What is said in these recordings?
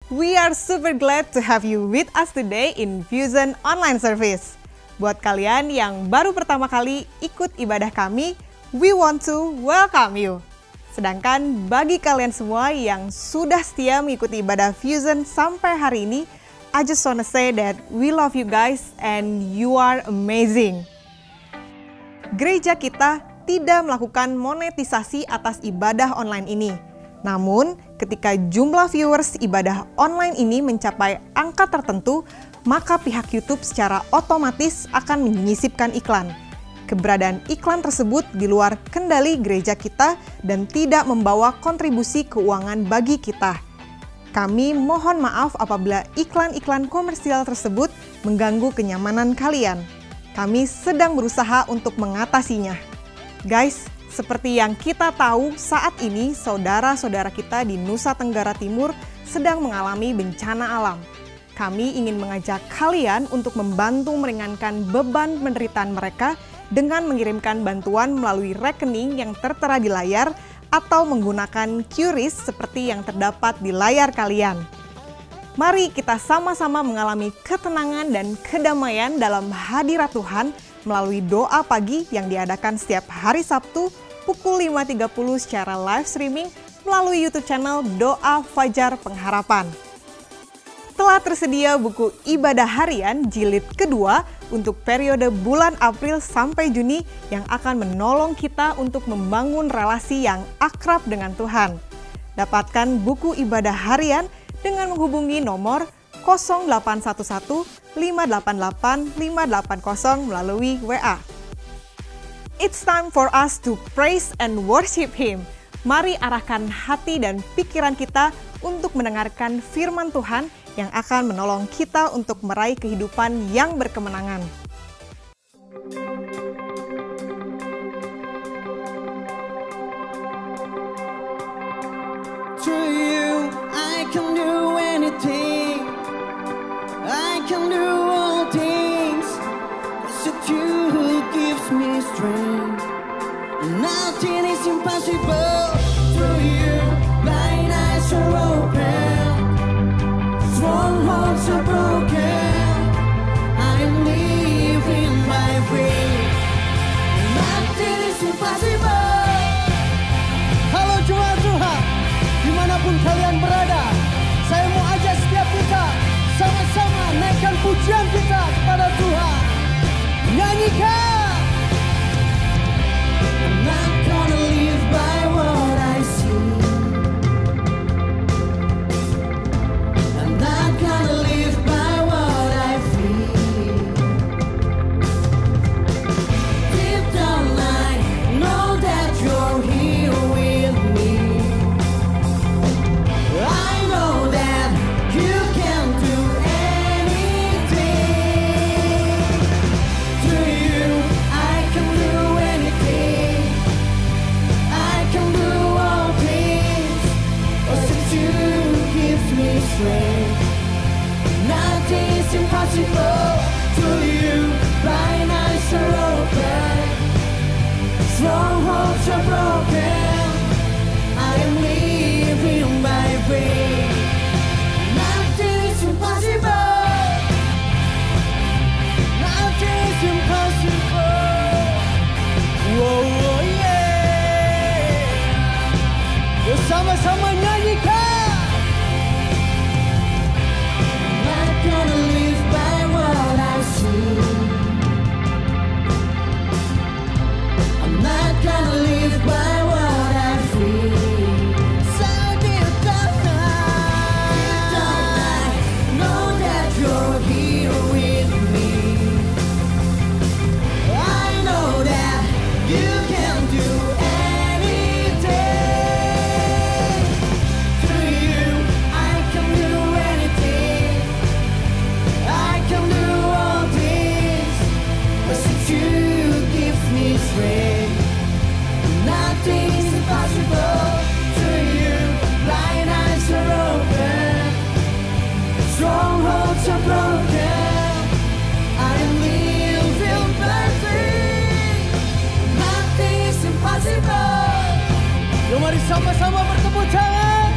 We are super glad to have you with us today in Fusion Online Service. Buat kalian yang baru pertama kali ikut ibadah kami, we want to welcome you. Sedangkan bagi kalian semua yang sudah setia mengikuti ibadah Fusion sampai hari ini, I just wanna say that we love you guys and you are amazing. Gereja kita tidak melakukan monetisasi atas ibadah online ini. Namun, ketika jumlah viewers ibadah online ini mencapai angka tertentu, maka pihak YouTube secara otomatis akan menyisipkan iklan. Keberadaan iklan tersebut di luar kendali gereja kita dan tidak membawa kontribusi keuangan bagi kita. Kami mohon maaf apabila iklan-iklan komersial tersebut mengganggu kenyamanan kalian. Kami sedang berusaha untuk mengatasinya. Guys, seperti yang kita tahu, saat ini saudara-saudara kita di Nusa Tenggara Timur sedang mengalami bencana alam. Kami ingin mengajak kalian untuk membantu meringankan beban penderitaan mereka dengan mengirimkan bantuan melalui rekening yang tertera di layar atau menggunakan QRIS seperti yang terdapat di layar kalian. Mari kita sama-sama mengalami ketenangan dan kedamaian dalam hadirat Tuhan melalui doa pagi yang diadakan setiap hari Sabtu pukul 5.30 secara live streaming melalui YouTube channel Doa Fajar Pengharapan. Telah tersedia buku ibadah harian jilid kedua untuk periode bulan April sampai Juni yang akan menolong kita untuk membangun relasi yang akrab dengan Tuhan. Dapatkan buku ibadah harian dengan menghubungi nomor 0811 588 580 melalui WA. It's time for us to praise and worship Him. Mari arahkan hati dan pikiran kita untuk mendengarkan firman Tuhan yang akan menolong kita untuk meraih kehidupan yang berkemenangan. To you, I can do anything. I can do all things. It's you who gives me strength. Nothing is impossible. Through you, blind eyes are open. Strongholds are broken. I am living by faith. Nothing is impossible. Halo jemaat Tuhan, dimanapun kalian berada, saya mau ajak setiap kita sama-sama naikkan pujian kita kepada Tuhan. Nyanyikan. I'm not gonna live by what I see. I'm not gonna live by what I feel. Deep down I know that you're here with me. I know that you can do anything. To you, I can do anything. I can do all things. Oh, since you give me strength, nothing is impossible. To you, blind eyes are open. Strongholds are broken. I am living by faith. Nothing is impossible. Nothing is impossible. Whoa, whoa, yeah. Bersama-sama nyanyikan. I'm not gonna live by what I see. I'm not gonna live by what I feel. So deep down I know that you're here with me. I know that you can do anything. Through you, I can do anything. I can do all things. But since you give me strength, nothing is impossible. To you, blind eyes are open. Strongholds are broken. I am living by faith. Nothing is impossible. Yuk mari sama-sama bertepuk tangan.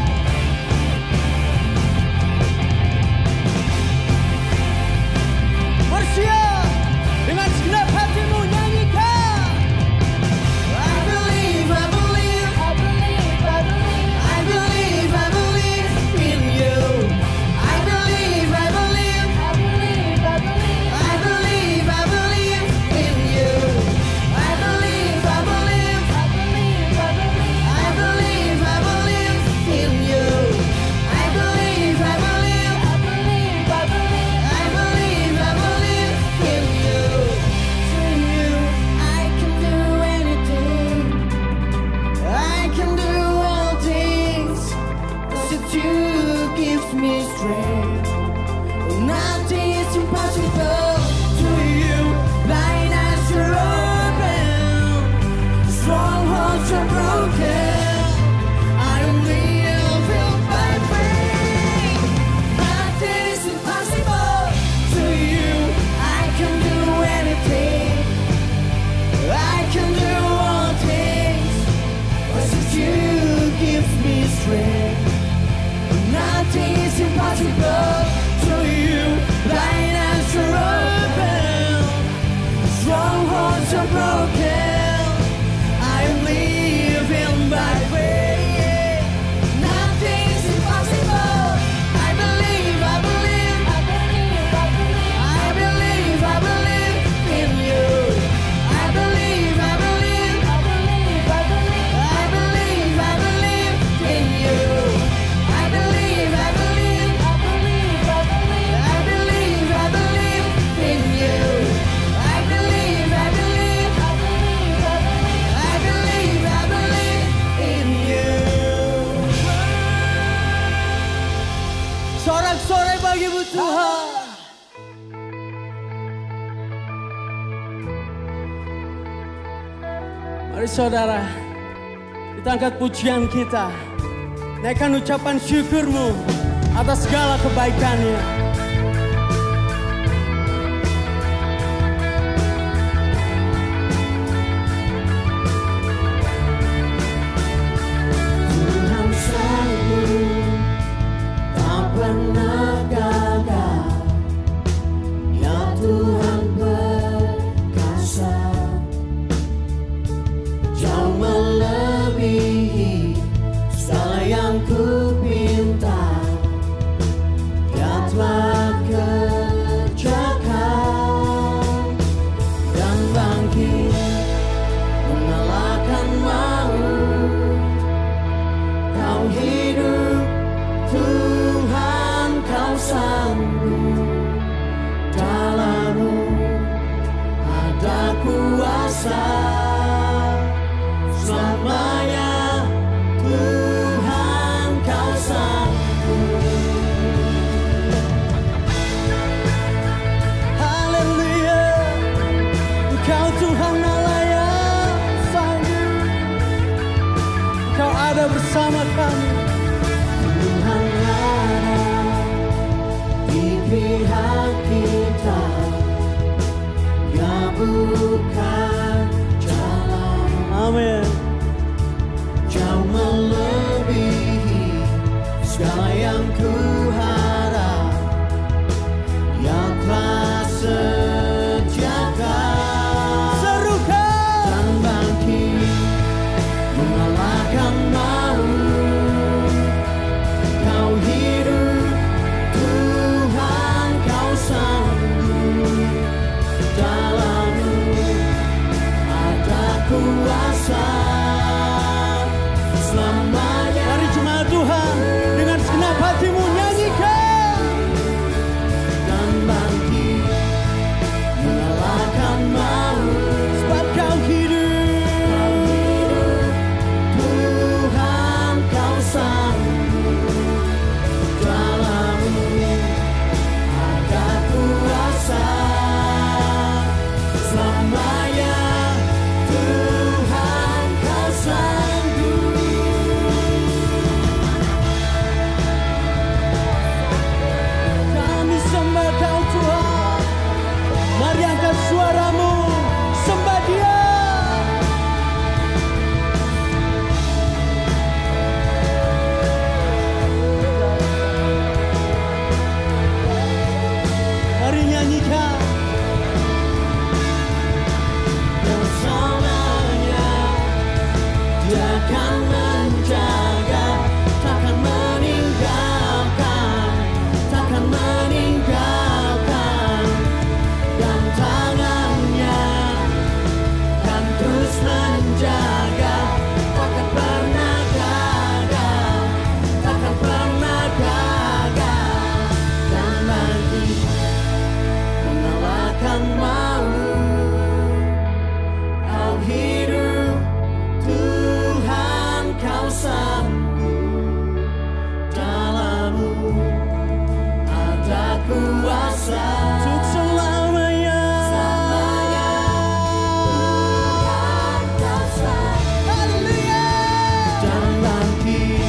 Mari saudara, kita angkat pujian kita. Naikkan ucapan syukurmu atas segala kebaikannya. Tuhan sanggup, tak pernah gagal. Ya Tuhan perkasa, jauh melebihi segala yang ku pinta. Dia telah kerjakan dan bangkit mengalahkan maut. Kau hidup Tuhan, kau sanggup, dalam-Mu ada kuasa selamanya. Tuhan, kau sanggup. Haleluya, Engkau Tuhan Allah yang sanggup. Engkau ada bersama kami. Tuhan ada di pihak kita, ya bukan jalan. Amin. Jauh melebihi segala yang ku harap. Yang telah sediakan, Serukan dan bangkit mengalahkan maut. Kau hidup Tuhan, kau sanggup, dalam-Mu ada kuasa selamanya. dari jemaat Tuhan, dengan segenap hatimu nyanyikan. Dan bangkit mengalahkan maut. Sebab kau hidup, Tuhan, kau sanggup, dalam-Mu ada kuasa selamanya. Tuhan, kau sanggup. kami sembah kau Tuhan. Mari angkat suaramu, sembah Dia. Mari nyanyikan. Bersamanya Dia akan menjaga, takkan meninggalkan, takkan meninggalkan. Dan tangannya kan terus menjaga, takkan pernah gagal, takkan pernah gagal. Dan bangkit mengalahkan maut. Kau hidup Tuhan, kau sanggup, dalam-Mu ada kuasa Untuk selamanya. selamanya. Tuhan, kau sanggup, Haleluya. dan bangkit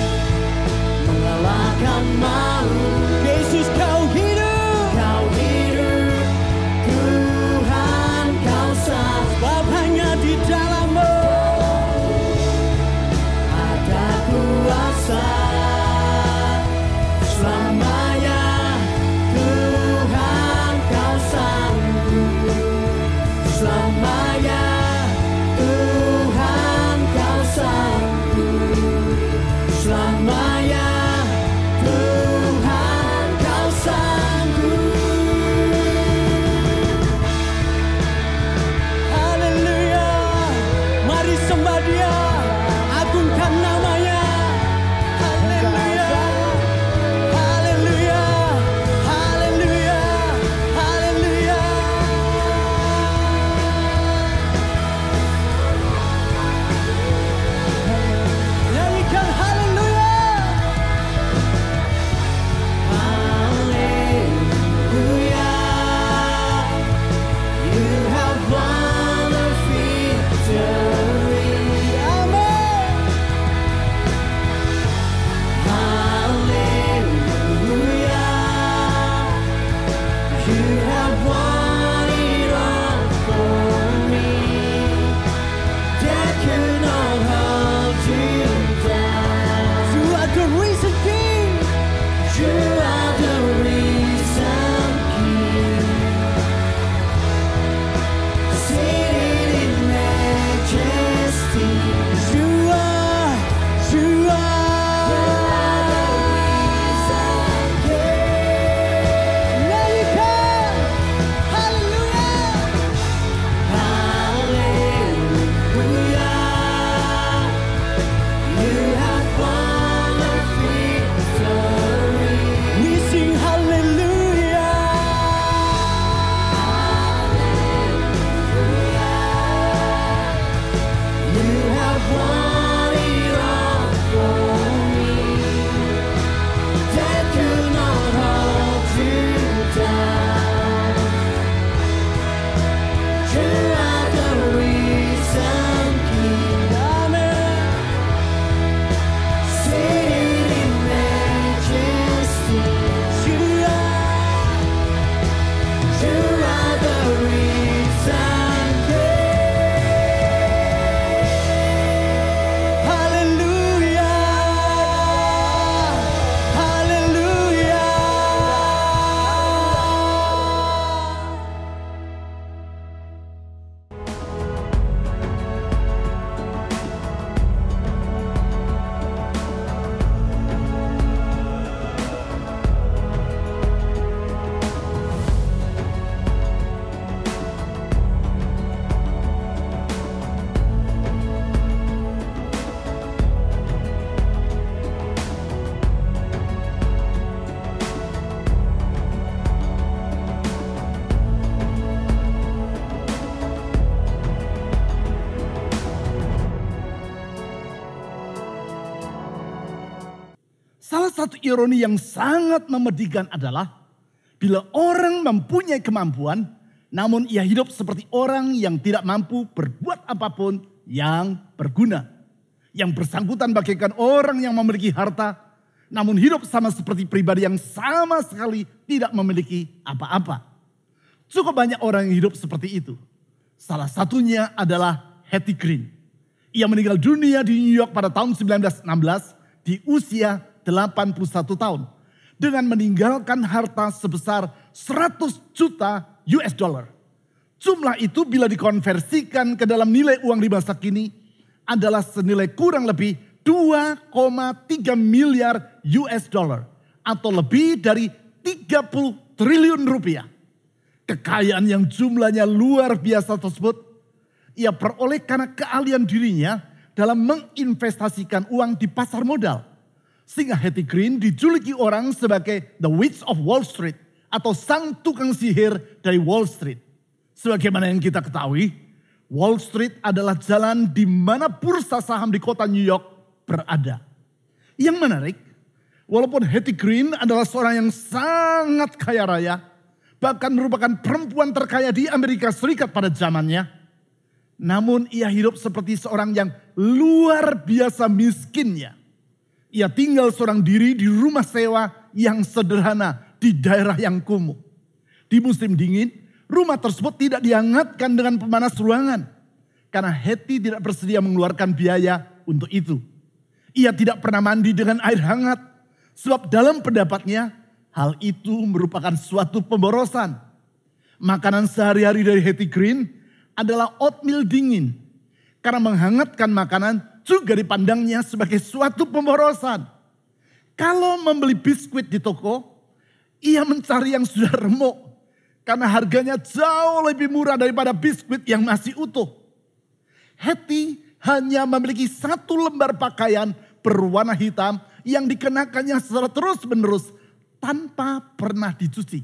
mengalahkan maut. Yesus kau hidup, Kau hidup Tuhan, kau sanggup, sebab hanya di dalam-Mu ada kuasa selamanya. Tuhan, Salah satu ironi yang sangat memedihkan adalah bila orang mempunyai kemampuan, namun ia hidup seperti orang yang tidak mampu berbuat apapun yang berguna. Yang bersangkutan bagaikan orang yang memiliki harta, namun hidup sama seperti pribadi yang sama sekali tidak memiliki apa-apa. Cukup banyak orang yang hidup seperti itu. Salah satunya adalah Hetty Green. Ia meninggal dunia di New York pada tahun 1916 di usia 81 tahun. Dengan meninggalkan harta sebesar 100 juta US dollar. Jumlah itu bila dikonversikan ke dalam nilai uang di masa kini adalah senilai kurang lebih 2,3 miliar US dollar. Atau lebih dari 30 triliun rupiah. Kekayaan yang jumlahnya luar biasa tersebut ia peroleh karena keahlian dirinya dalam menginvestasikan uang di pasar modal. Sehingga Hetty Green dijuluki orang sebagai The Witch of Wall Street atau sang tukang sihir dari Wall Street. Sebagaimana yang kita ketahui, Wall Street adalah jalan di mana bursa saham di kota New York berada. Yang menarik, walaupun Hetty Green adalah seorang yang sangat kaya raya, bahkan merupakan perempuan terkaya di Amerika Serikat pada zamannya, namun ia hidup seperti seorang yang luar biasa miskinnya. Ia tinggal seorang diri di rumah sewa yang sederhana di daerah yang kumuh. Di musim dingin, rumah tersebut tidak dihangatkan dengan pemanas ruangan. Karena Hetty tidak bersedia mengeluarkan biaya untuk itu. Ia tidak pernah mandi dengan air hangat. Sebab dalam pendapatnya, hal itu merupakan suatu pemborosan. Makanan sehari-hari dari Hetty Green adalah oatmeal dingin. Karena menghangatkan makanan juga dipandangnya sebagai suatu pemborosan. Kalau membeli biskuit di toko, ia mencari yang sudah remuk. Karena harganya jauh lebih murah daripada biskuit yang masih utuh. Hetty hanya memiliki satu lembar pakaian berwarna hitam yang dikenakannya secara terus-menerus tanpa pernah dicuci.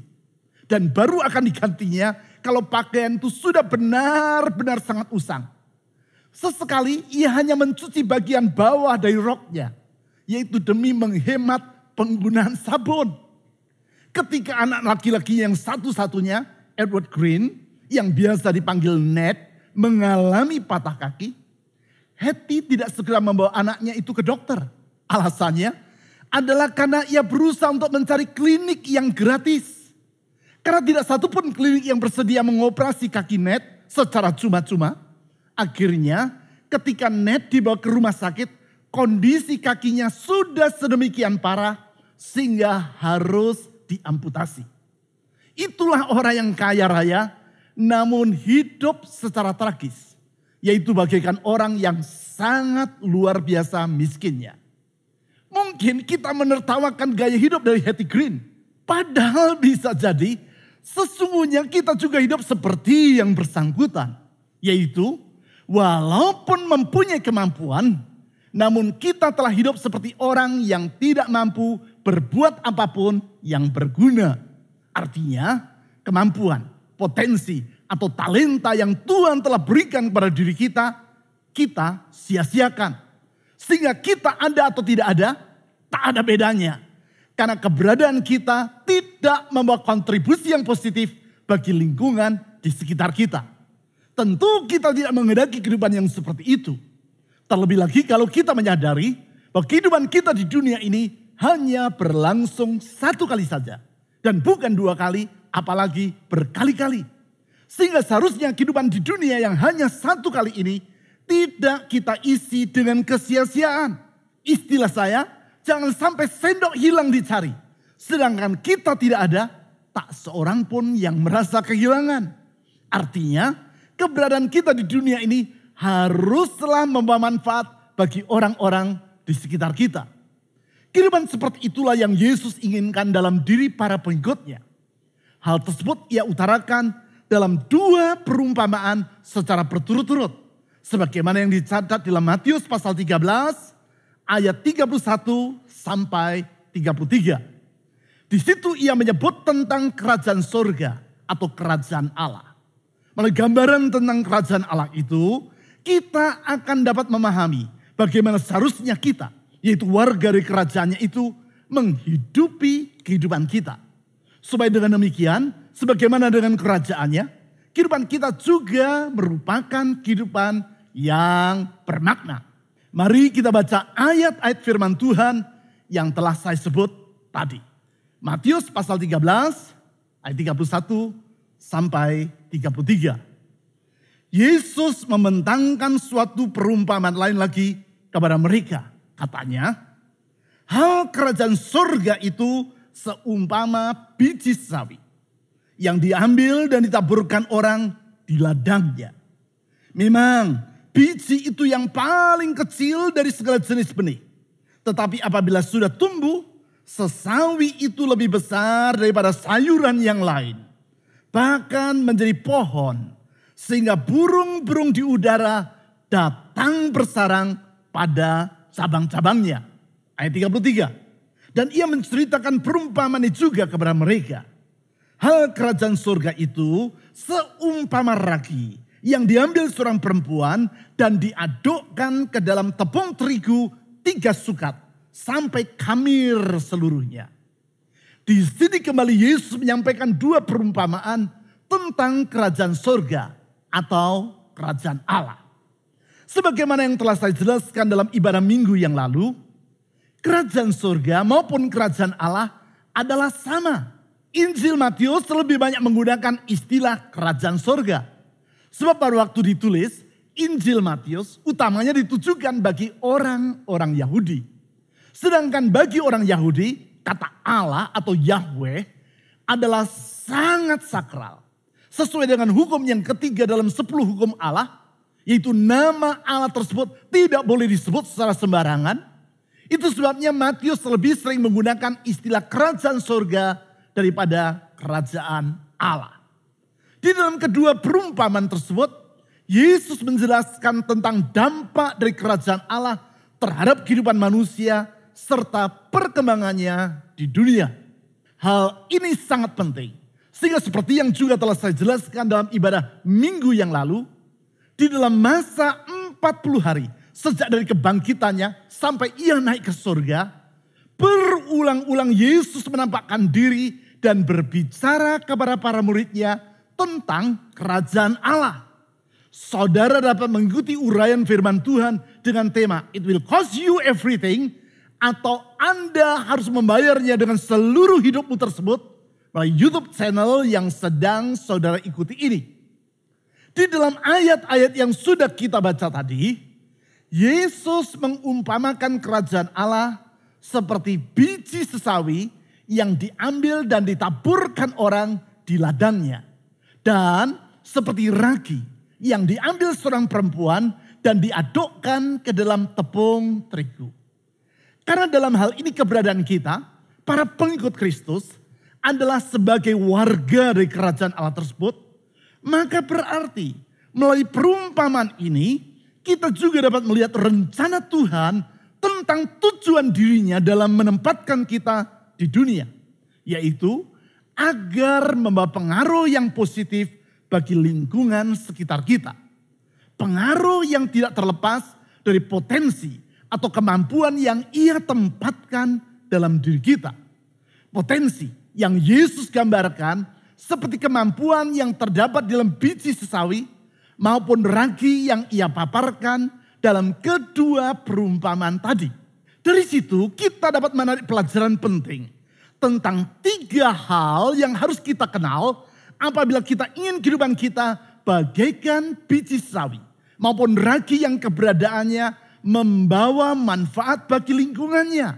Dan baru akan digantinya kalau pakaian itu sudah benar-benar sangat usang. Sesekali ia hanya mencuci bagian bawah dari roknya. Yaitu demi menghemat penggunaan sabun. Ketika anak laki-laki yang satu-satunya, Edward Green, yang biasa dipanggil Ned, mengalami patah kaki, Hetty tidak segera membawa anaknya itu ke dokter. Alasannya adalah karena ia berusaha untuk mencari klinik yang gratis. Karena tidak satupun klinik yang bersedia mengoperasi kaki Ned secara cuma-cuma. Akhirnya ketika Ned dibawa ke rumah sakit, kondisi kakinya sudah sedemikian parah sehingga harus diamputasi. Itulah orang yang kaya raya namun hidup secara tragis. Yaitu bagaikan orang yang sangat luar biasa miskinnya. Mungkin kita menertawakan gaya hidup dari Hetty Green. Padahal bisa jadi sesungguhnya kita juga hidup seperti yang bersangkutan. Yaitu walaupun mempunyai kemampuan, namun kita telah hidup seperti orang yang tidak mampu berbuat apapun yang berguna. Artinya kemampuan, potensi atau talenta yang Tuhan telah berikan kepada diri kita, kita sia-siakan. Sehingga kita ada atau tidak ada, tak ada bedanya. Karena keberadaan kita tidak membawa kontribusi yang positif bagi lingkungan di sekitar kita. Tentu kita tidak menghendaki kehidupan yang seperti itu. Terlebih lagi kalau kita menyadari bahwa kehidupan kita di dunia ini hanya berlangsung satu kali saja. Dan bukan dua kali, apalagi berkali-kali. Sehingga seharusnya kehidupan di dunia yang hanya satu kali ini tidak kita isi dengan kesia-siaan. Istilah saya, jangan sampai sendok hilang dicari. Sedangkan kita tidak ada, tak seorang pun yang merasa kehilangan. Artinya, keberadaan kita di dunia ini haruslah membawa manfaat bagi orang-orang di sekitar kita. Kehidupan seperti itulah yang Yesus inginkan dalam diri para pengikutnya. Hal tersebut ia utarakan dalam dua perumpamaan secara berturut-turut. Sebagaimana yang dicatat dalam Matius pasal 13 ayat 31 sampai 33. Di situ ia menyebut tentang kerajaan surga atau kerajaan Allah. Melalui gambaran tentang kerajaan Allah itu, kita akan dapat memahami bagaimana seharusnya kita, yaitu warga dari kerajaannya itu, menghidupi kehidupan kita. Supaya dengan demikian, sebagaimana dengan kerajaannya, kehidupan kita juga merupakan kehidupan yang bermakna. Mari kita baca ayat-ayat firman Tuhan yang telah saya sebut tadi. Matius pasal 13 ayat 31 sampai 33. Yesus membentangkan suatu perumpamaan lain lagi kepada mereka. Katanya, hal kerajaan surga itu seumpama biji sawi yang diambil dan ditaburkan orang di ladangnya. Memang biji itu yang paling kecil dari segala jenis benih. Tetapi apabila sudah tumbuh, sesawi itu lebih besar daripada sayuran yang lain. Bahkan menjadi pohon, sehingga burung-burung di udara datang bersarang pada cabang-cabangnya. Ayat 33. Dan ia menceritakan perumpamaan juga kepada mereka. Hal kerajaan surga itu seumpama ragi yang diambil seorang perempuan dan diadukkan ke dalam tepung terigu 3 sukat sampai khamir seluruhnya. Di sini kembali Yesus menyampaikan 2 perumpamaan tentang kerajaan surga atau kerajaan Allah. Sebagaimana yang telah saya jelaskan dalam ibadah minggu yang lalu, kerajaan surga maupun kerajaan Allah adalah sama. Injil Matius lebih banyak menggunakan istilah kerajaan surga. Sebab pada waktu ditulis, Injil Matius utamanya ditujukan bagi orang-orang Yahudi. Sedangkan bagi orang Yahudi, kata Allah atau Yahweh adalah sangat sakral. Sesuai dengan hukum yang ketiga dalam 10 hukum Allah, yaitu nama Allah tersebut tidak boleh disebut secara sembarangan. Itu sebabnya Matius lebih sering menggunakan istilah kerajaan surga daripada kerajaan Allah. Di dalam kedua perumpamaan tersebut, Yesus menjelaskan tentang dampak dari kerajaan Allah terhadap kehidupan manusia serta perkembangannya di dunia. Hal ini sangat penting. Sehingga seperti yang juga telah saya jelaskan dalam ibadah minggu yang lalu, di dalam masa 40 hari sejak dari kebangkitannya sampai ia naik ke surga, berulang-ulang Yesus menampakkan diri dan berbicara kepada para muridnya tentang kerajaan Allah. Saudara dapat mengikuti uraian firman Tuhan dengan tema It will cost you everything, atau Anda harus membayarnya dengan seluruh hidupmu tersebut melalui YouTube channel yang sedang saudara ikuti ini. Di dalam ayat-ayat yang sudah kita baca tadi, Yesus mengumpamakan kerajaan Allah seperti biji sesawi yang diambil dan ditaburkan orang di ladangnya. Dan seperti ragi yang diambil seorang perempuan dan diadukkan ke dalam tepung terigu. Karena dalam hal ini keberadaan kita, para pengikut Kristus, adalah sebagai warga dari kerajaan Allah tersebut, maka berarti melalui perumpamaan ini kita juga dapat melihat rencana Tuhan tentang tujuan dirinya dalam menempatkan kita di dunia. Yaitu agar membawa pengaruh yang positif bagi lingkungan sekitar kita. Pengaruh yang tidak terlepas dari potensi atau kemampuan yang ia tempatkan dalam diri kita. Potensi yang Yesus gambarkan seperti kemampuan yang terdapat dalam biji sesawi maupun ragi yang ia paparkan dalam kedua perumpamaan tadi. Dari situ kita dapat menarik pelajaran penting tentang 3 hal yang harus kita kenal apabila kita ingin kehidupan kita bagaikan biji sesawi maupun ragi yang keberadaannya membawa manfaat bagi lingkungannya.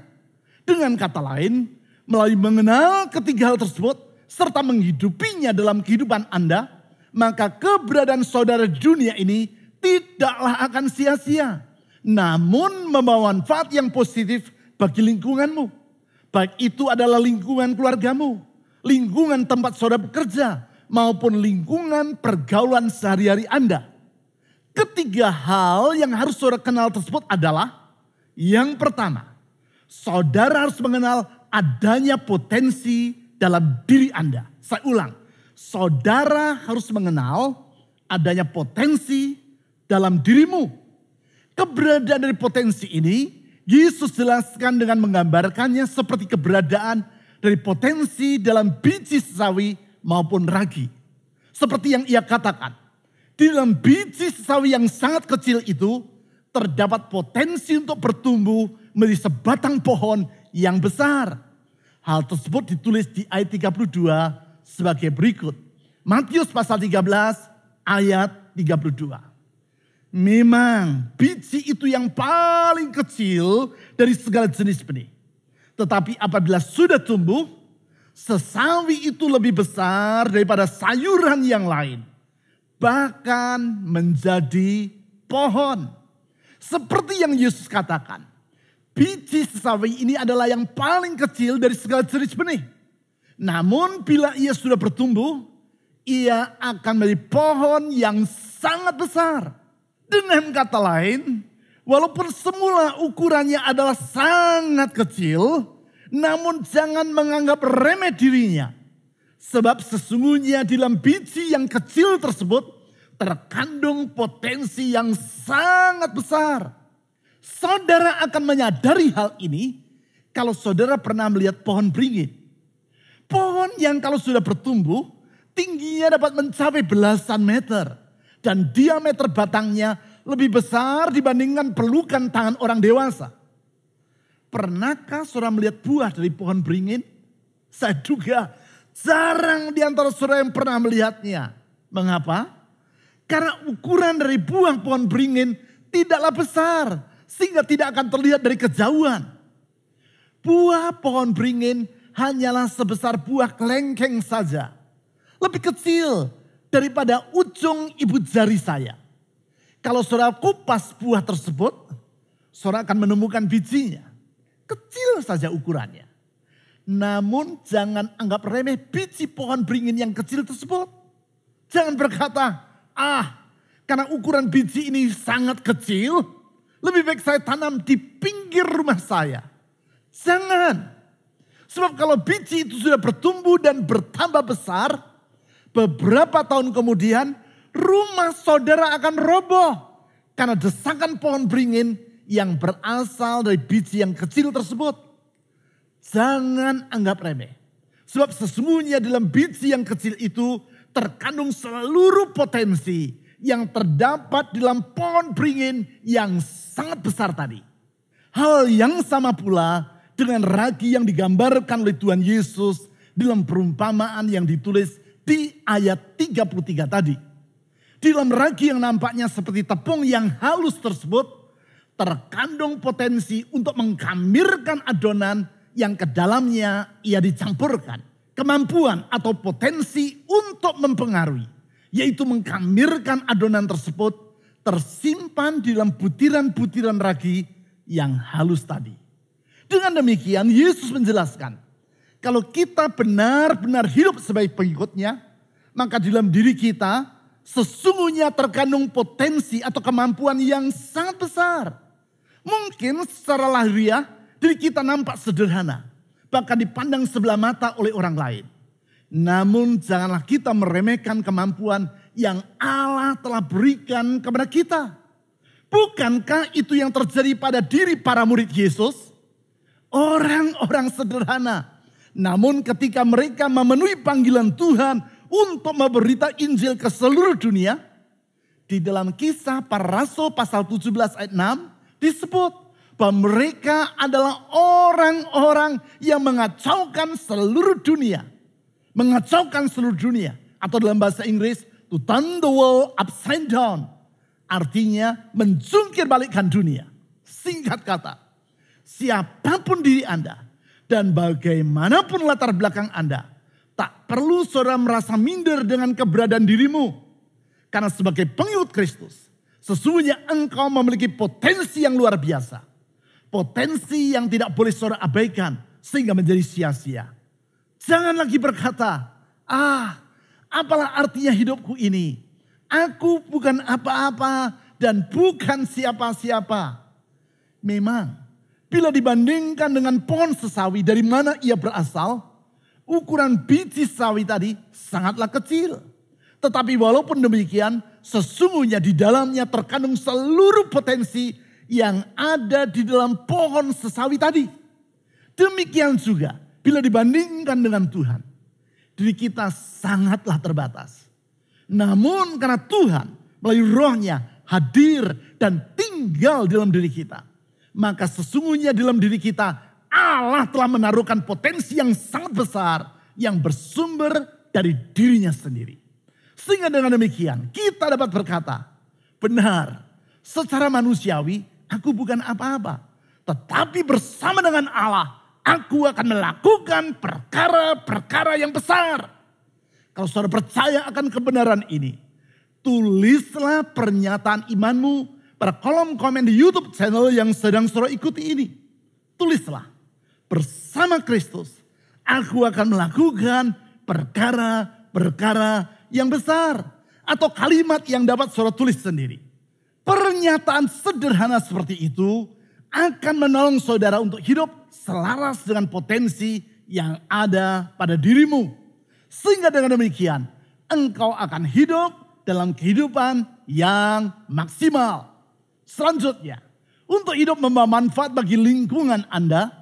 Dengan kata lain, melalui mengenal ketiga hal tersebut serta menghidupinya dalam kehidupan Anda, maka keberadaan saudara di dunia ini tidaklah akan sia-sia. Namun membawa manfaat yang positif bagi lingkunganmu. Baik itu adalah lingkungan keluargamu, lingkungan tempat saudara bekerja, maupun lingkungan pergaulan sehari-hari Anda. Ketiga hal yang harus saudara kenal tersebut adalah, yang pertama, saudara harus mengenal adanya potensi dalam diri Anda. Saya ulang, saudara harus mengenal adanya potensi dalam dirimu. Keberadaan dari potensi ini, Yesus jelaskan dengan menggambarkannya seperti keberadaan dari potensi dalam biji sesawi maupun ragi. Seperti yang ia katakan, di dalam biji sesawi yang sangat kecil itu terdapat potensi untuk bertumbuh menjadi sebatang pohon yang besar. Hal tersebut ditulis di ayat 32 sebagai berikut. Matius pasal 13 ayat 32. Memang biji itu yang paling kecil dari segala jenis benih. Tetapi apabila sudah tumbuh, sesawi itu lebih besar daripada sayuran yang lain. Bahkan menjadi pohon. Seperti yang Yesus katakan, biji sesawi ini adalah yang paling kecil dari segala jenis benih. Namun bila ia sudah bertumbuh, ia akan menjadi pohon yang sangat besar. Dengan kata lain, walaupun semula ukurannya adalah sangat kecil, namun jangan menganggap remeh dirinya. Sebab sesungguhnya di dalam biji yang kecil tersebut terkandung potensi yang sangat besar. Saudara akan menyadari hal ini kalau saudara pernah melihat pohon beringin. Pohon yang kalau sudah bertumbuh, tingginya dapat mencapai belasan meter. Dan diameter batangnya lebih besar dibandingkan pelukan tangan orang dewasa. Pernahkah saudara melihat buah dari pohon beringin? Saya duga jarang di antara saudara yang pernah melihatnya. Mengapa? Karena ukuran dari buah pohon beringin tidaklah besar. Sehingga tidak akan terlihat dari kejauhan. Buah pohon beringin hanyalah sebesar buah kelengkeng saja. Lebih kecil daripada ujung ibu jari saya. Kalau saudara kupas buah tersebut, saudara akan menemukan bijinya. Kecil saja ukurannya. Namun jangan anggap remeh biji pohon beringin yang kecil tersebut. Jangan berkata, karena ukuran biji ini sangat kecil, lebih baik saya tanam di pinggir rumah saya. Jangan. Sebab kalau biji itu sudah bertumbuh dan bertambah besar, beberapa tahun kemudian rumah saudara akan roboh. Karena desakan pohon beringin yang berasal dari biji yang kecil tersebut. Jangan anggap remeh. Sebab sesungguhnya dalam biji yang kecil itu terkandung seluruh potensi yang terdapat dalam pohon beringin yang sangat besar tadi. Hal yang sama pula dengan ragi yang digambarkan oleh Tuhan Yesus dalam perumpamaan yang ditulis di ayat 33 tadi. Di dalam ragi yang nampaknya seperti tepung yang halus tersebut, terkandung potensi untuk mengkamirkan adonan yang ke dalamnya ia dicampurkan. Kemampuan atau potensi untuk mempengaruhi, yaitu mengkamirkan adonan tersebut, tersimpan di dalam butiran-butiran ragi yang halus tadi. Dengan demikian Yesus menjelaskan, kalau kita benar-benar hidup sebagai pengikutnya, maka di dalam diri kita sesungguhnya terkandung potensi atau kemampuan yang sangat besar. Mungkin secara lahiriah diri kita nampak sederhana, bahkan dipandang sebelah mata oleh orang lain. Namun janganlah kita meremehkan kemampuan yang Allah telah berikan kepada kita. Bukankah itu yang terjadi pada diri para murid Yesus? Orang-orang sederhana. Namun ketika mereka memenuhi panggilan Tuhan untuk memberita Injil ke seluruh dunia, di dalam Kisah Para Rasul pasal 17 ayat 6 disebut bahwa mereka adalah orang-orang yang mengacaukan seluruh dunia. Mengacaukan seluruh dunia. Atau dalam bahasa Inggris, to turn the world upside down. Artinya menjungkir balikkan dunia. Singkat kata, siapapun diri Anda dan bagaimanapun latar belakang Anda, tak perlu saudara merasa minder dengan keberadaan dirimu. Karena sebagai pengikut Kristus, sesungguhnya engkau memiliki potensi yang luar biasa. Potensi yang tidak boleh saudara abaikan sehingga menjadi sia-sia. Jangan lagi berkata, apalah artinya hidupku ini? Aku bukan apa-apa dan bukan siapa-siapa. Memang, bila dibandingkan dengan pohon sesawi dari mana ia berasal, ukuran biji sawi tadi sangatlah kecil. Tetapi walaupun demikian, sesungguhnya di dalamnya terkandung seluruh potensi yang ada di dalam pohon sesawi tadi. Demikian juga bila dibandingkan dengan Tuhan, diri kita sangatlah terbatas. Namun karena Tuhan melalui rohnya hadir dan tinggal dalam diri kita, maka sesungguhnya dalam diri kita Allah telah menaruhkan potensi yang sangat besar yang bersumber dari dirinya sendiri. Sehingga dengan demikian kita dapat berkata, benar, secara manusiawi aku bukan apa-apa. Tetapi bersama dengan Allah aku akan melakukan perkara-perkara yang besar. Kalau saudara percaya akan kebenaran ini, tulislah pernyataan imanmu pada kolom komen di YouTube channel yang sedang saudara ikuti ini. Tulislah, bersama Kristus aku akan melakukan perkara-perkara yang besar. Atau kalimat yang dapat saudara tulis sendiri. Pernyataan sederhana seperti itu akan menolong saudara untuk hidup selaras dengan potensi yang ada pada dirimu. Sehingga dengan demikian engkau akan hidup dalam kehidupan yang maksimal. Selanjutnya, untuk hidup membawa manfaat bagi lingkungan Anda.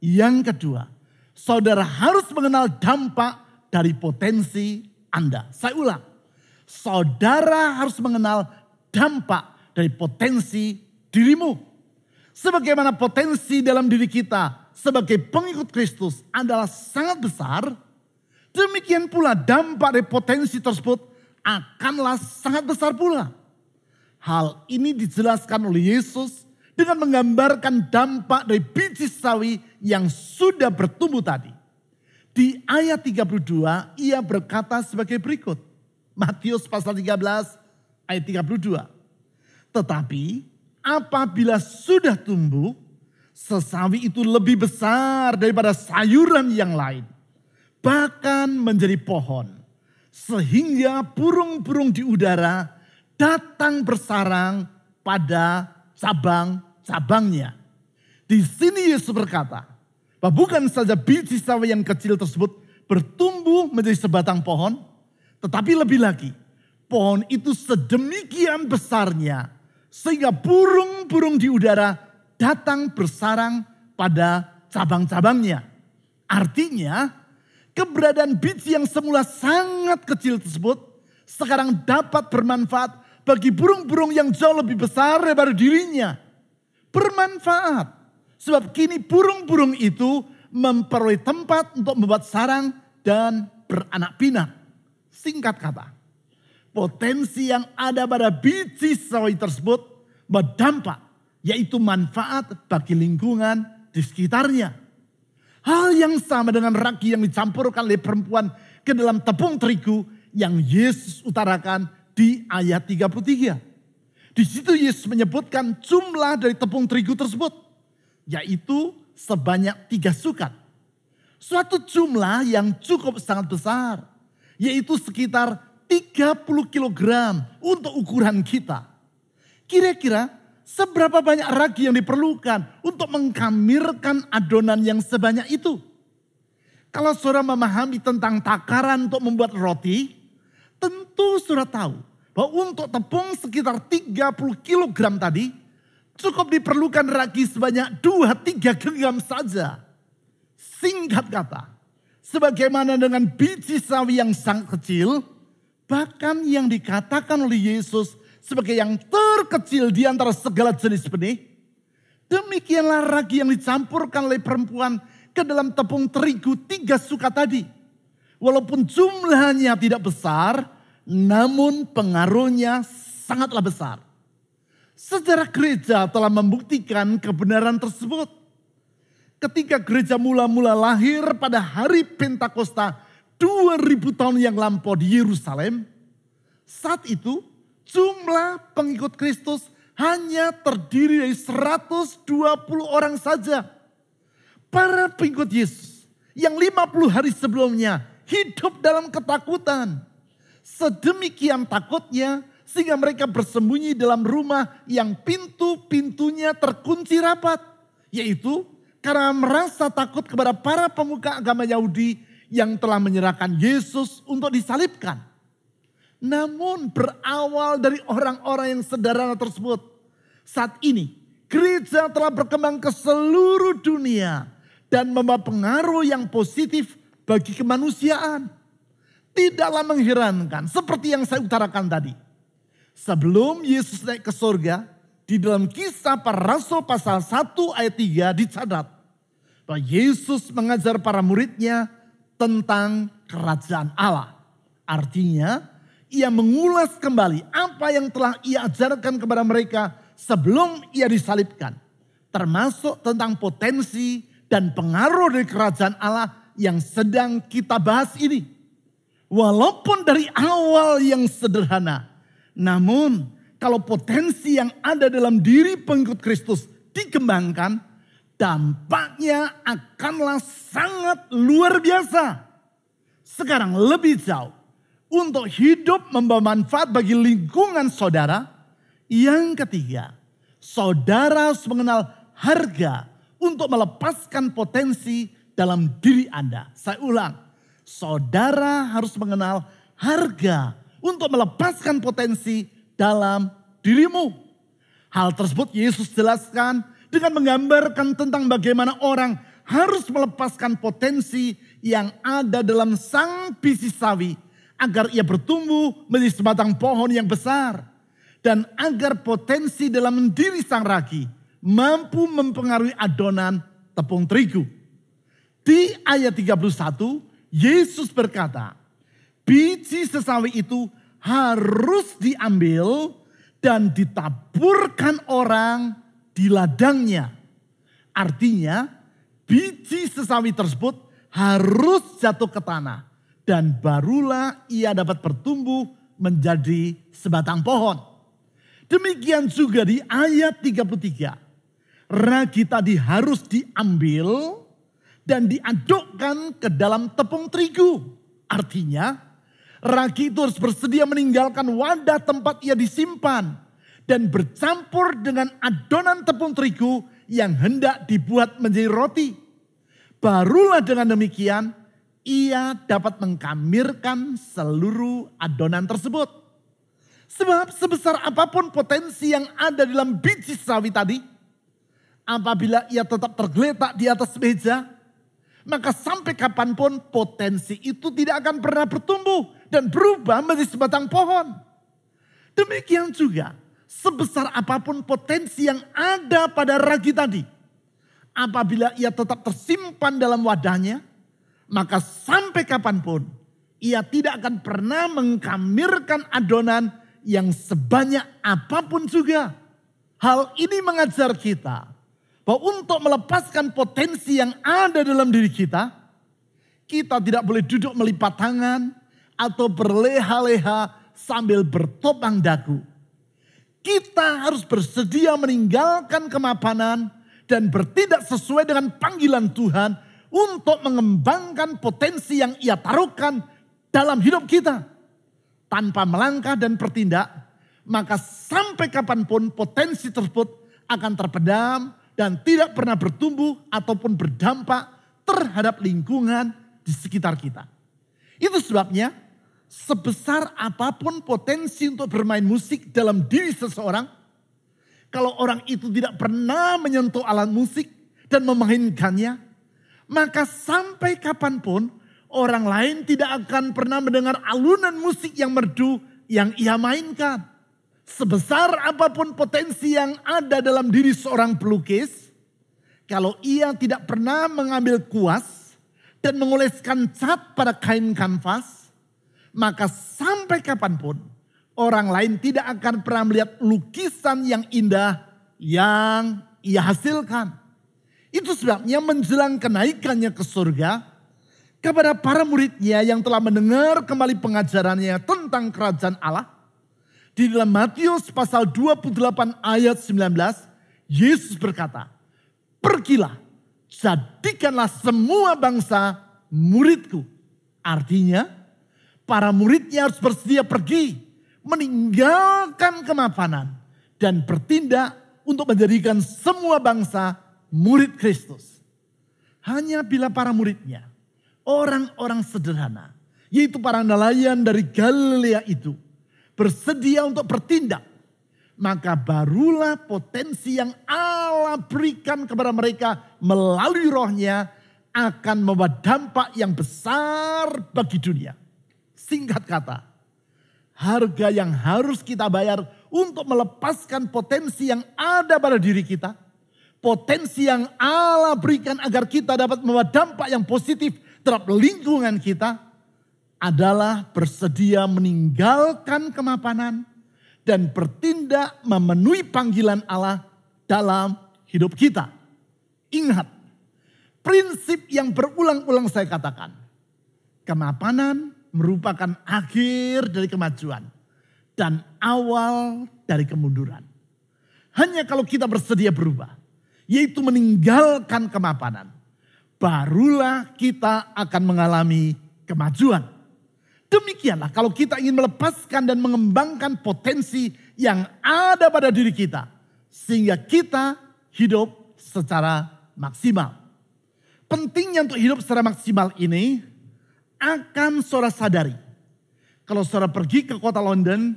Yang kedua, saudara harus mengenal dampak dari potensi Anda. Saya ulang, saudara harus mengenal dampak dari potensi dirimu. Sebagaimana potensi dalam diri kita sebagai pengikut Kristus adalah sangat besar, demikian pula dampak dari potensi tersebut akanlah sangat besar pula. Hal ini dijelaskan oleh Yesus dengan menggambarkan dampak dari biji sawi yang sudah bertumbuh tadi. Di ayat 32 ia berkata sebagai berikut. Matius pasal 13 ayat 32. Tetapi apabila sudah tumbuh, sesawi itu lebih besar daripada sayuran yang lain. Bahkan menjadi pohon. Sehingga burung-burung di udara datang bersarang pada cabang-cabangnya. Di sini Yesus berkata, bahwa bukan saja biji sawi yang kecil tersebut bertumbuh menjadi sebatang pohon, tetapi lebih lagi, pohon itu sedemikian besarnya, sehingga burung-burung di udara datang bersarang pada cabang-cabangnya. Artinya, keberadaan biji yang semula sangat kecil tersebut sekarang dapat bermanfaat bagi burung-burung yang jauh lebih besar daripada dirinya. Bermanfaat. Sebab kini burung-burung itu memperoleh tempat untuk membuat sarang dan beranak pinak. Singkat kata, potensi yang ada pada biji sawi tersebut berdampak, yaitu manfaat bagi lingkungan di sekitarnya. Hal yang sama dengan ragi yang dicampurkan oleh perempuan ke dalam tepung terigu yang Yesus utarakan di ayat 33. Di situ Yesus menyebutkan jumlah dari tepung terigu tersebut, yaitu sebanyak 3 sukat. Suatu jumlah yang cukup sangat besar, yaitu sekitar 30 kg untuk ukuran kita. Kira-kira seberapa banyak ragi yang diperlukan untuk mengkamirkan adonan yang sebanyak itu? Kalau saudara memahami tentang takaran untuk membuat roti, tentu saudara tahu bahwa untuk tepung sekitar 30 kg tadi, cukup diperlukan ragi sebanyak 2-3 genggam saja. Singkat kata, sebagaimana dengan biji sawi yang sangat kecil, bahkan yang dikatakan oleh Yesus sebagai yang terkecil di antara segala jenis benih, demikianlah ragi yang dicampurkan oleh perempuan ke dalam tepung terigu 3 sukat tadi. Walaupun jumlahnya tidak besar, namun pengaruhnya sangatlah besar. Sejarah gereja telah membuktikan kebenaran tersebut. Ketika gereja mula-mula lahir pada hari Pentakosta 2000 tahun yang lampau di Yerusalem, saat itu jumlah pengikut Kristus hanya terdiri dari 120 orang saja. Para pengikut Yesus yang 50 hari sebelumnya hidup dalam ketakutan. Sedemikian takutnya sehingga mereka bersembunyi dalam rumah yang pintu-pintunya terkunci rapat. Yaitu karena merasa takut kepada para pemuka agama Yahudi yang telah menyerahkan Yesus untuk disalibkan. Namun berawal dari orang-orang yang sederhana tersebut, saat ini gereja telah berkembang ke seluruh dunia dan membawa pengaruh yang positif bagi kemanusiaan. Tidaklah mengherankan seperti yang saya utarakan tadi. Sebelum Yesus naik ke surga, di dalam Kisah Para Rasul pasal 1 ayat 3 dicatat bahwa Yesus mengajar para muridnya tentang kerajaan Allah. Artinya, ia mengulas kembali apa yang telah ia ajarkan kepada mereka sebelum ia disalibkan. Termasuk tentang potensi dan pengaruh dari kerajaan Allah yang sedang kita bahas ini. Walaupun dari awal yang sederhana, namun kalau potensi yang ada dalam diri pengikut Kristus dikembangkan, dampaknya akanlah sangat luar biasa. Sekarang lebih jauh, untuk hidup membawa manfaat bagi lingkungan saudara. Yang ketiga, saudara harus mengenal harga untuk melepaskan potensi dalam diri Anda. Saya ulang, saudara harus mengenal harga untuk melepaskan potensi dalam dirimu. Hal tersebut Yesus jelaskan dengan menggambarkan tentang bagaimana orang harus melepaskan potensi yang ada dalam sang biji sawi agar ia bertumbuh menjadi sebatang pohon yang besar. Dan agar potensi dalam diri sang ragi mampu mempengaruhi adonan tepung terigu. Di ayat 31, Yesus berkata, biji sesawi itu harus diambil dan ditaburkan orang di ladangnya. Artinya, biji sesawi tersebut harus jatuh ke tanah dan barulah ia dapat bertumbuh menjadi sebatang pohon. Demikian juga di ayat 33. Ragi tadi harus diambil dan diadukkan ke dalam tepung terigu. Artinya, ragi itu harus bersedia meninggalkan wadah tempat ia disimpan dan bercampur dengan adonan tepung terigu yang hendak dibuat menjadi roti. Barulah dengan demikian, ia dapat mengkamirkan seluruh adonan tersebut. Sebab sebesar apapun potensi yang ada dalam biji sawi tadi, apabila ia tetap tergeletak di atas meja, maka sampai kapanpun potensi itu tidak akan pernah bertumbuh dan berubah menjadi sebatang pohon. Demikian juga, sebesar apapun potensi yang ada pada ragi tadi, apabila ia tetap tersimpan dalam wadahnya, maka sampai kapanpun ia tidak akan pernah mengkamirkan adonan yang sebanyak apapun juga. Hal ini mengajar kita bahwa untuk melepaskan potensi yang ada dalam diri kita, kita tidak boleh duduk melipat tangan atau berleha-leha sambil bertopang dagu. Kita harus bersedia meninggalkan kemapanan dan bertindak sesuai dengan panggilan Tuhan untuk mengembangkan potensi yang ia taruhkan dalam hidup kita. Tanpa melangkah dan bertindak, maka sampai kapanpun potensi tersebut akan terpendam dan tidak pernah bertumbuh ataupun berdampak terhadap lingkungan di sekitar kita. Itu sebabnya sebesar apapun potensi untuk bermain musik dalam diri seseorang, kalau orang itu tidak pernah menyentuh alat musik dan memainkannya, maka sampai kapanpun orang lain tidak akan pernah mendengar alunan musik yang merdu yang ia mainkan. Sebesar apapun potensi yang ada dalam diri seorang pelukis, kalau ia tidak pernah mengambil kuas dan mengoleskan cat pada kain kanvas, maka sampai kapanpun orang lain tidak akan pernah melihat lukisan yang indah yang ia hasilkan. Itu sebabnya menjelang kenaikannya ke surga, kepada para muridnya yang telah mendengar kembali pengajarannya tentang kerajaan Allah, di dalam Matius pasal 28 ayat 19, Yesus berkata, "Pergilah, jadikanlah semua bangsa muridku." Artinya, para muridnya harus bersedia pergi, meninggalkan kemapanan, dan bertindak untuk menjadikan semua bangsa murid Kristus. Hanya bila para muridnya, orang-orang sederhana, yaitu para nelayan dari Galilea itu, bersedia untuk bertindak, maka barulah potensi yang Allah berikan kepada mereka melalui rohnya akan membawa dampak yang besar bagi dunia. Singkat kata, harga yang harus kita bayar untuk melepaskan potensi yang ada pada diri kita, potensi yang Allah berikan agar kita dapat membawa dampak yang positif terhadap lingkungan kita, adalah bersedia meninggalkan kemapanan dan bertindak memenuhi panggilan Allah dalam hidup kita. Ingat, prinsip yang berulang-ulang saya katakan, kemapanan merupakan akhir dari kemajuan dan awal dari kemunduran. Hanya kalau kita bersedia berubah, yaitu meninggalkan kemapanan, barulah kita akan mengalami kemajuan. Demikianlah kalau kita ingin melepaskan dan mengembangkan potensi yang ada pada diri kita, sehingga kita hidup secara maksimal. Pentingnya untuk hidup secara maksimal ini akan saudara sadari kalau saudara pergi ke kota London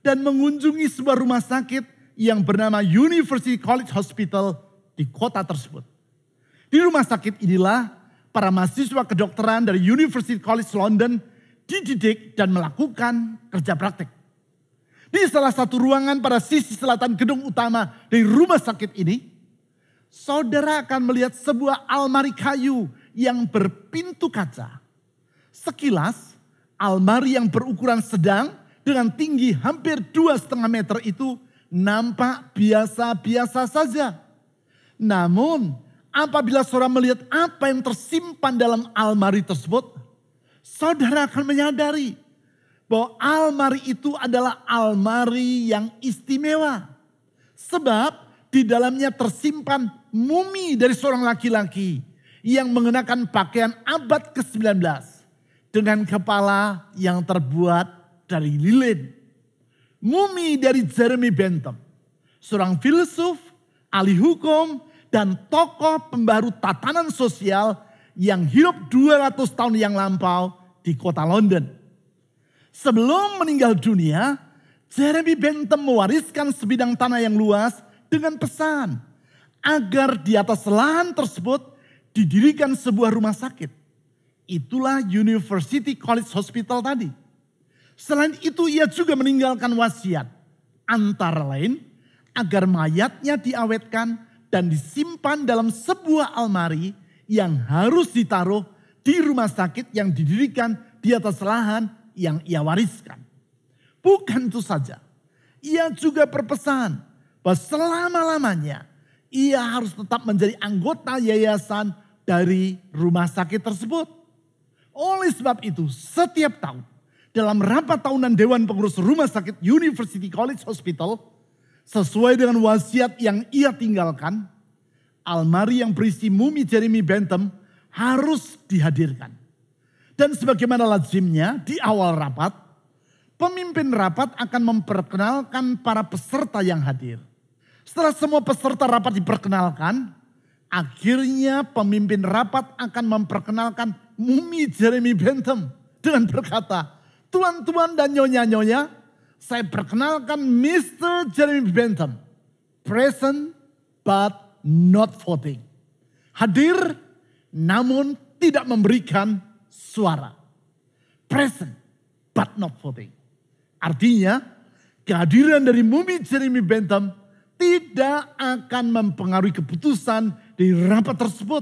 dan mengunjungi sebuah rumah sakit yang bernama University College Hospital di kota tersebut. Di rumah sakit inilah para mahasiswa kedokteran dari University College London dididik dan melakukan kerja praktek. Di salah satu ruangan pada sisi selatan gedung utama dari rumah sakit ini, saudara akan melihat sebuah almari kayu yang berpintu kaca. Sekilas, almari yang berukuran sedang dengan tinggi hampir 2,5 meter itu nampak biasa-biasa saja. Namun, apabila saudara melihat apa yang tersimpan dalam almari tersebut, saudara akan menyadari bahwa almari itu adalah almari yang istimewa. Sebab di dalamnya tersimpan mumi dari seorang laki-laki yang mengenakan pakaian abad ke-19 dengan kepala yang terbuat dari lilin. Mumi dari Jeremy Bentham, seorang filsuf, ahli hukum, dan tokoh pembaru tatanan sosial yang hidup 200 tahun yang lampau di kota London. Sebelum meninggal dunia, Jeremy Bentham mewariskan sebidang tanah yang luas dengan pesan agar di atas lahan tersebut didirikan sebuah rumah sakit. Itulah University College Hospital tadi. Selain itu ia juga meninggalkan wasiat, antara lain agar mayatnya diawetkan dan disimpan dalam sebuah almari yang harus ditaruh di rumah sakit yang didirikan di atas lahan yang ia wariskan. Bukan itu saja, ia juga berpesan bahwa selama-lamanya ia harus tetap menjadi anggota yayasan dari rumah sakit tersebut. Oleh sebab itu, setiap tahun dalam rapat tahunan Dewan Pengurus Rumah Sakit University College Hospital, sesuai dengan wasiat yang ia tinggalkan, almari yang berisi mumi Jeremy Bentham harus dihadirkan. Dan sebagaimana lazimnya di awal rapat, pemimpin rapat akan memperkenalkan para peserta yang hadir. Setelah semua peserta rapat diperkenalkan, akhirnya pemimpin rapat akan memperkenalkan mumi Jeremy Bentham dengan berkata, "Tuan-tuan dan nyonya-nyonya, saya perkenalkan Mr. Jeremy Bentham, present but not voting." Hadir namun tidak memberikan suara. Present but not voting. Artinya kehadiran dari mumi Jeremy Bentham tidak akan mempengaruhi keputusan di rapat tersebut.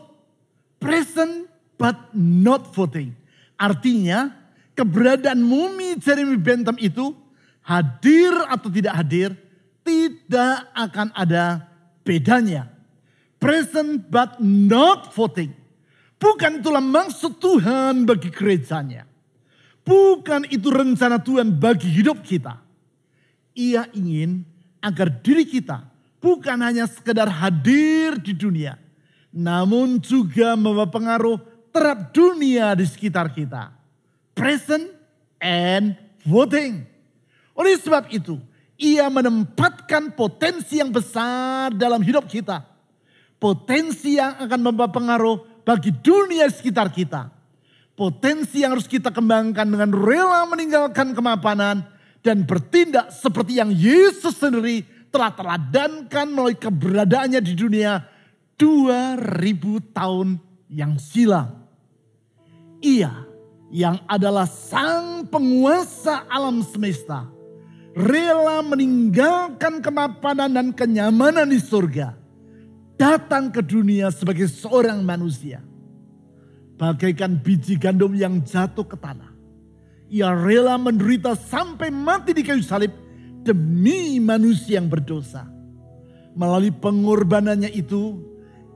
Present but not voting. Artinya keberadaan mumi Jeremy Bentham itu hadir atau tidak hadir tidak akan ada bedanya. Present but not voting. Bukan itulah maksud Tuhan bagi gerejanya. Bukan itu rencana Tuhan bagi hidup kita. Ia ingin agar diri kita bukan hanya sekedar hadir di dunia, namun juga membawa pengaruh terhadap dunia di sekitar kita. Present and voting. Oleh sebab itu, ia menempatkan potensi yang besar dalam hidup kita. Potensi yang akan membawa pengaruh bagi dunia sekitar kita. Potensi yang harus kita kembangkan dengan rela meninggalkan kemapanan dan bertindak seperti yang Yesus sendiri telah teladankan melalui keberadaannya di dunia 2000 tahun yang silam. Ia yang adalah sang penguasa alam semesta, rela meninggalkan kemapanan dan kenyamanan di surga, datang ke dunia sebagai seorang manusia. Bagaikan biji gandum yang jatuh ke tanah, ia rela menderita sampai mati di kayu salib demi manusia yang berdosa. Melalui pengorbanannya itu,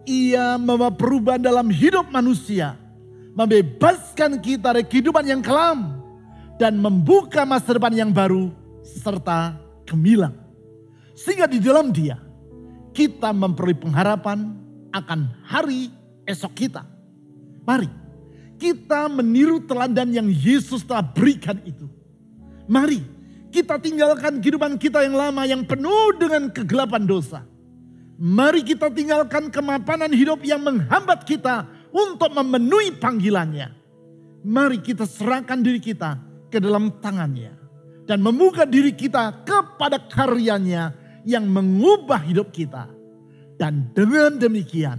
ia membawa perubahan dalam hidup manusia, membebaskan kita dari kehidupan yang kelam, dan membuka masa depan yang baru serta gemilang. Sehingga di dalam dia, kita memperoleh pengharapan akan hari esok kita. Mari kita meniru teladan yang Yesus telah berikan itu. Mari kita tinggalkan kehidupan kita yang lama yang penuh dengan kegelapan dosa. Mari kita tinggalkan kemapanan hidup yang menghambat kita untuk memenuhi panggilannya. Mari kita serahkan diri kita ke dalam tangannya. Dan membuka diri kita kepada karyanya yang mengubah hidup kita. Dan dengan demikian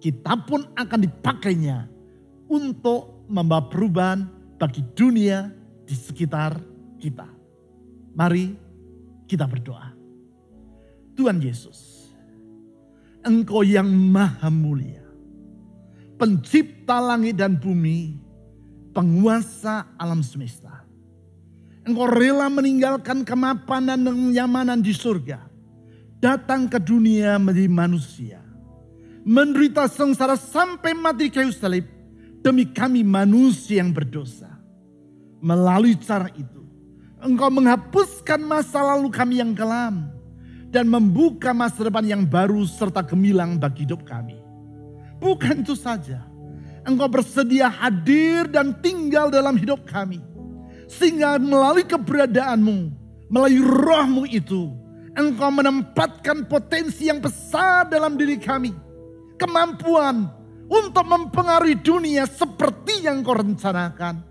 kita pun akan dipakainya untuk membawa perubahan bagi dunia di sekitar kita. Mari kita berdoa. Tuhan Yesus, Engkau yang maha mulia, pencipta langit dan bumi, penguasa alam semesta. Engkau rela meninggalkan kemapanan dan kenyamanan di surga, datang ke dunia menjadi manusia, menderita sengsara sampai mati di kayu salib demi kami manusia yang berdosa. Melalui cara itu, Engkau menghapuskan masa lalu kami yang kelam dan membuka masa depan yang baru serta gemilang bagi hidup kami. Bukan itu saja, Engkau bersedia hadir dan tinggal dalam hidup kami. Sehingga melalui keberadaanmu, melalui rohmu itu, Engkau menempatkan potensi yang besar dalam diri kami. Kemampuan untuk mempengaruhi dunia seperti yang Kau rencanakan.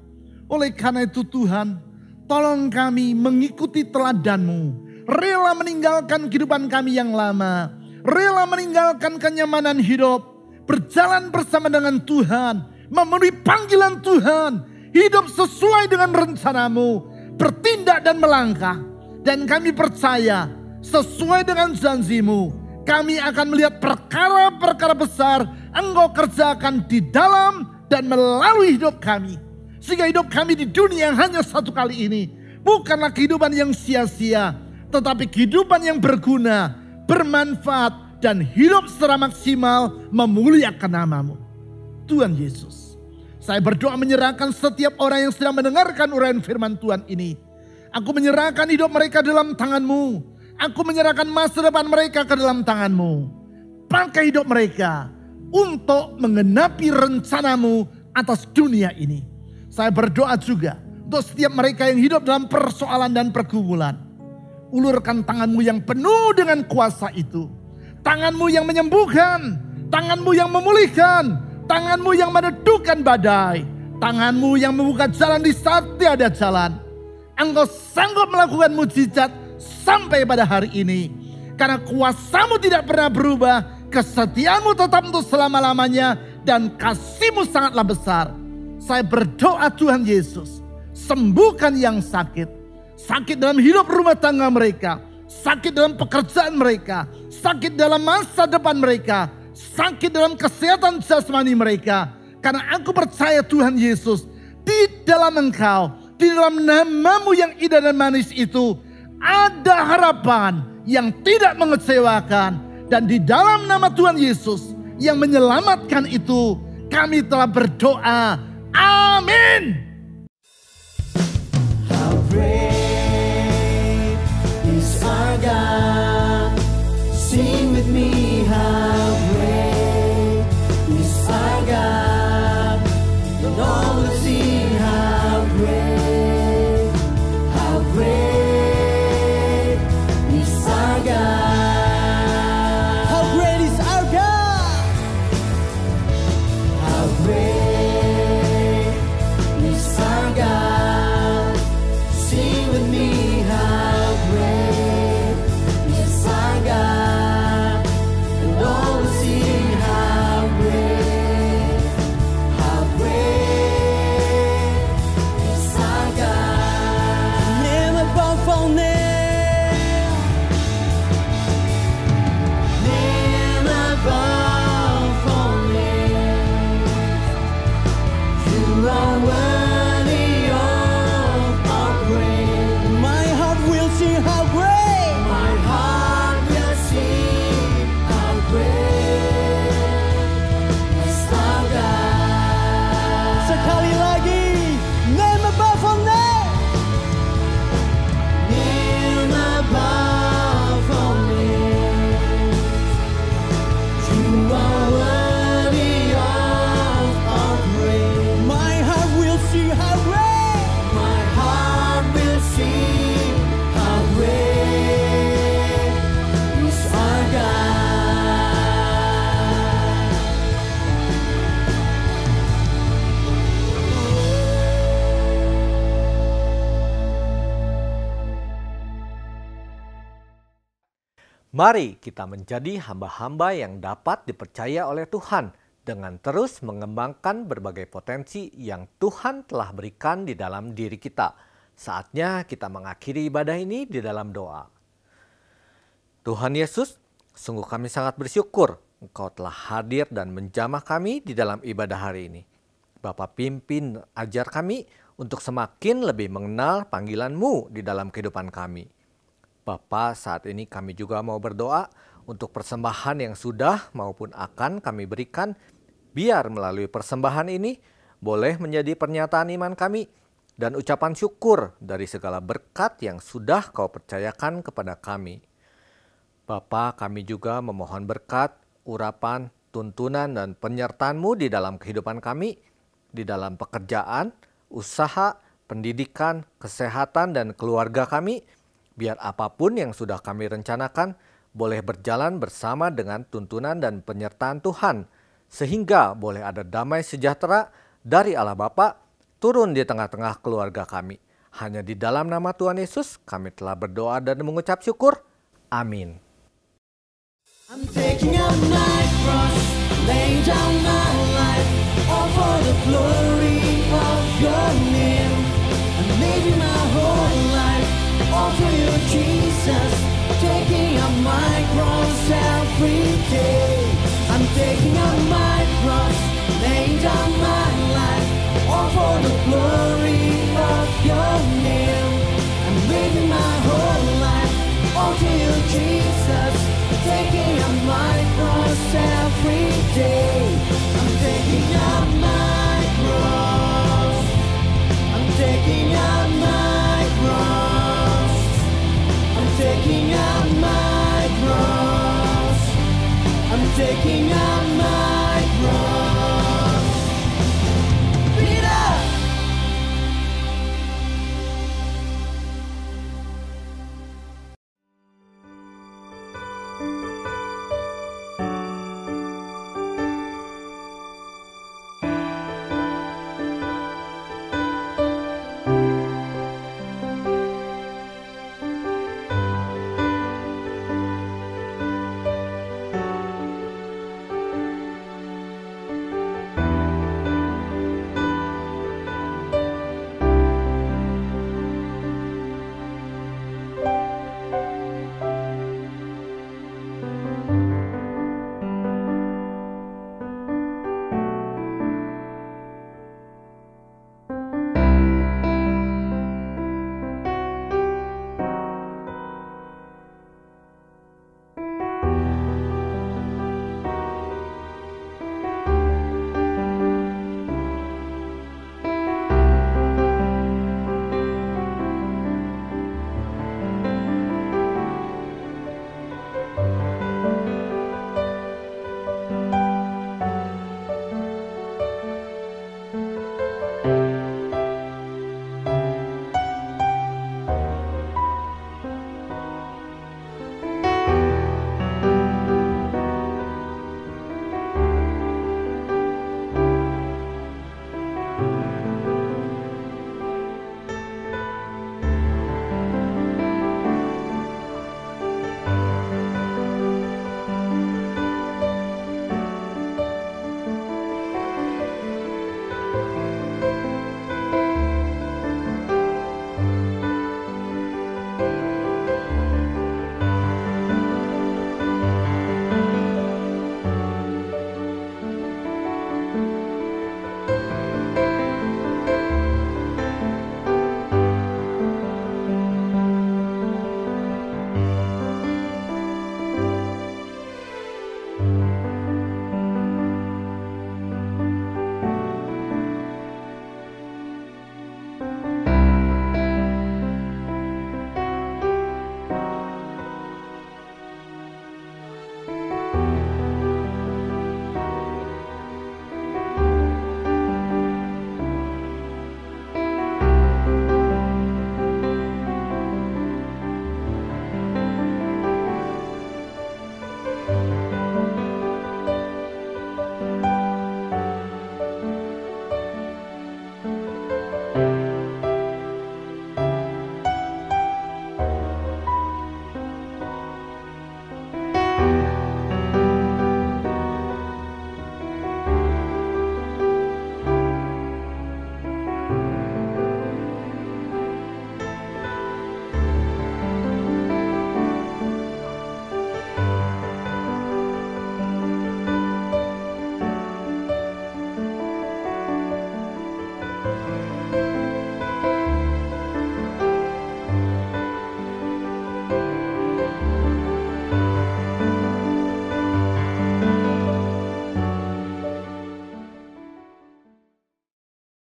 Oleh karena itu Tuhan, tolong kami mengikuti teladan-Mu. Rela meninggalkan kehidupan kami yang lama. Rela meninggalkan kenyamanan hidup. Berjalan bersama dengan Tuhan. Memenuhi panggilan Tuhan. Hidup sesuai dengan rencana-Mu. Bertindak dan melangkah. Dan kami percaya sesuai dengan janji-Mu, kami akan melihat perkara-perkara besar Engkau kerjakan di dalam dan melalui hidup kami. Sehingga hidup kami di dunia yang hanya satu kali ini bukanlah kehidupan yang sia-sia, tetapi kehidupan yang berguna, bermanfaat, dan hidup secara maksimal memuliakan nama-Mu. Tuhan Yesus, saya berdoa menyerahkan setiap orang yang sedang mendengarkan uraian firman Tuhan ini. Aku menyerahkan hidup mereka dalam tangan-Mu. Aku menyerahkan masa depan mereka ke dalam tangan-Mu. Pakai hidup mereka untuk menggenapi rencana-Mu atas dunia ini. Saya berdoa juga untuk setiap mereka yang hidup dalam persoalan dan pergumulan. Ulurkan tangan-Mu yang penuh dengan kuasa itu. Tangan-Mu yang menyembuhkan. Tangan-Mu yang memulihkan. Tangan-Mu yang meneduhkan badai. Tangan-Mu yang membuka jalan di saat tiada jalan. Engkau sanggup melakukan mujizat sampai pada hari ini. Karena kuasa-Mu tidak pernah berubah. Kesetiaan-Mu tetap untuk selama-lamanya. Dan kasih-Mu sangatlah besar. Saya berdoa Tuhan Yesus, sembuhkan yang sakit. Sakit dalam hidup rumah tangga mereka. Sakit dalam pekerjaan mereka. Sakit dalam masa depan mereka. Sakit dalam kesehatan jasmani mereka. Karena aku percaya Tuhan Yesus, di dalam Engkau, di dalam nama-Mu yang indah dan manis itu, ada harapan yang tidak mengecewakan. Dan di dalam nama Tuhan Yesus yang menyelamatkan itu, kami telah berdoa. Amin. How great is our God? Sing with me, how great is our God? And all will sing, how great is our God? How great is our God? How great is our God? Sing with me, how great is our God? And all will sing, how great is our God? Name above all names. Name above all names. You are worthy of our praise. My heart will sing how great. My heart will sing how great is our God. Sekali lagi, name above all names. Name above all names. You are worthy of our praise. My heart will sing how great. My heart will sing how great is our God. Mari kita menjadi hamba-hamba yang dapat dipercaya oleh Tuhan dengan terus mengembangkan berbagai potensi yang Tuhan telah berikan di dalam diri kita. Saatnya kita mengakhiri ibadah ini di dalam doa. Tuhan Yesus, sungguh kami sangat bersyukur Engkau telah hadir dan menjamah kami di dalam ibadah hari ini. Bapa, pimpin ajar kami untuk semakin lebih mengenal panggilan-Mu di dalam kehidupan kami. Bapa, saat ini kami juga mau berdoa untuk persembahan yang sudah maupun akan kami berikan. Biar melalui persembahan ini boleh menjadi pernyataan iman kami dan ucapan syukur dari segala berkat yang sudah Kau percayakan kepada kami. Bapa, kami juga memohon berkat, urapan, tuntunan, dan penyertaan-Mu di dalam kehidupan kami, di dalam pekerjaan, usaha, pendidikan, kesehatan, dan keluarga kami. Biar apapun yang sudah kami rencanakan boleh berjalan bersama dengan tuntunan dan penyertaan Tuhan, sehingga boleh ada damai sejahtera dari Allah Bapa turun di tengah-tengah keluarga kami. Hanya di dalam nama Tuhan Yesus kami telah berdoa dan mengucap syukur. Amin. I'm taking up my cross, laying down my life, all for the glory of your name. I'm living my whole life, all for you, Jesus. Taking up my cross every day. I'm taking up my cross, laying down my every day.